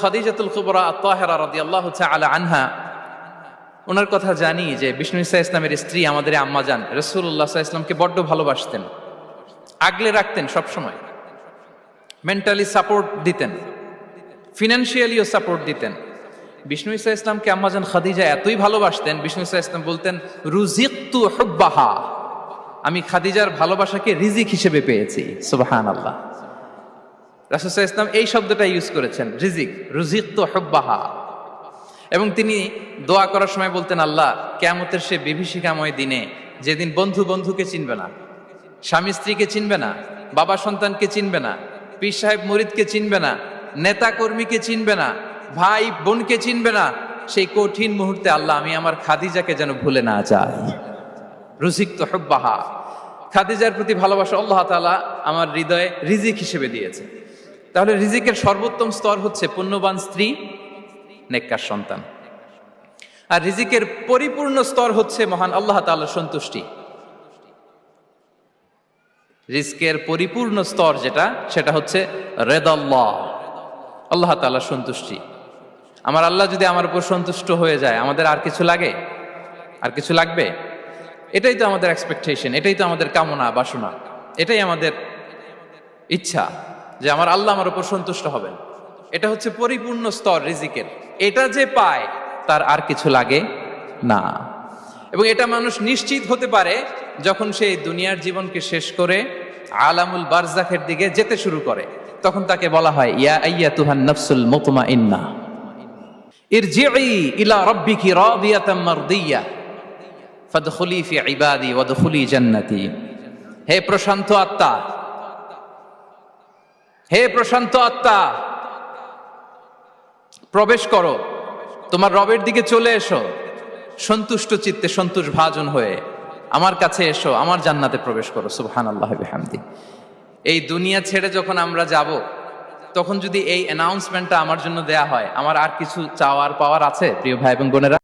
খাদিজাতুল কুবরা আত-তাহেরা রাদিয়াল্লাহু তাআলা আনহা, ওনার কথা জানি যে বিষ্ণু ঈসা ইসলামের স্ত্রী আমাদের আম্মা জান রাসূলুল্লাহ সাল্লাল্লাহু আলাইহি ওয়াসাল্লামকে বড্ড ভালোবাসতেন, আগলে রাখতেন সব সময়, মেন্টালি সাপোর্ট দিতেন, ফিনান্সিয়ালিও সাপোর্ট দিতেন। বিষ্ণু ঈসা ইসলামকে আম্মা জান খাদিজা এতই ভালোবাসতেন, বিষ্ণু ঈসা ইসলাম বলতেন রুজিকতু হুব্বাহা, আমি খাদিজার ভালোবাসাকে রিজিক হিসেবে পেয়েছি। সুবহানাল্লাহ। রাসূল সাল্লাল্লাহু আলাইহি ওয়াসাল্লাম এই শব্দটা ইউজ করেছেন, রিজিক, রুজিকতু হুব্বাহা। এবং তিনি দোয়া করার সময় বলতেন, আল্লাহ কিয়ামতের সে বিভীষিকাময় দিনে যেদিন বন্ধু বন্ধুকে চিনবে না, স্বামী স্ত্রীকে চিনবে না, বাবা সন্তানকে চিনবে না, পীর সাহেব মুরিদকে চিনবে না, নেতা কর্মীকে চিনবে না, ভাই বোনকে চিনবে না, সেই কঠিন মুহূর্তে আল্লাহ আমি আমার খাদিজাকে যেন ভুলে না যাই। রুজিকতু হুব্বাহা, খাদিজার প্রতি ভালোবাসা আল্লাহ তাআলা আমার হৃদয়ে রিজিক হিসেবে দিয়েছে। তাহলে রিজিকের সর্বোত্তম স্তর হচ্ছে পুণ্যবান স্ত্রী, নেককার সন্তান। আর রিজিকের পরিপূর্ণ স্তর হচ্ছে মহান আল্লাহ তাআলার সন্তুষ্টি। রিজকের পরিপূর্ণ স্তর যেটা, সেটা হচ্ছে রিদাল্লাহ, আল্লাহ তাআলার সন্তুষ্টি। আমার আল্লাহ যদি আমার উপর সন্তুষ্ট হয়ে যায়, আমাদের আর কিছু লাগে? আর কিছু লাগবে? এটাই তো আমাদের এক্সপেকটেশন, এটাই তো আমাদের কামনা বাসনা, এটাই আমাদের ইচ্ছা যে আমার আল্লাহ আমার উপর সন্তুষ্ট হবেন। এটা হচ্ছে পরিপূর্ণ স্তর রিজিকের। এটা যে পায় তার আর কিছু লাগে না। এবং এটা মানুষ নিশ্চিত হতে পারে যখন সে দুনিয়ার জীবনকে শেষ করে আলামুল বারজাখের দিকে যেতে শুরু করে। তখন তাকে বলা হয় ইয়া আইয়াতুহান নাফসুল মুতমাইন্নাহ ইরজিই ইলা রাব্বিকি রাদিয়াতাম মারদিয়া ফাদখুলি ফি ইবাদি ওয়াদখুলি জান্নাতি। হে প্রশান্ত আত্মা, হে প্রশান্ত আত্মা, প্রবেশ করো, তোমার রবের দিকে চলে এসো, সন্তুষ্ট চিত্তে সন্তোষ ভাজন হয়ে আমার কাছে এসো, আমার জান্নাতে প্রবেশ করো। সুবহানাল্লাহি ওয়া বিহামদিহি। এই দুনিয়া ছেড়ে যখন আমরা যাব, তখন যদি এই অ্যানাউন্সমেন্টটা আমার জন্য দেয়া হয়, আমার আর কিছু চাওয়ার পাওয়ার আছে প্রিয় ভাই এবং বোনেরা?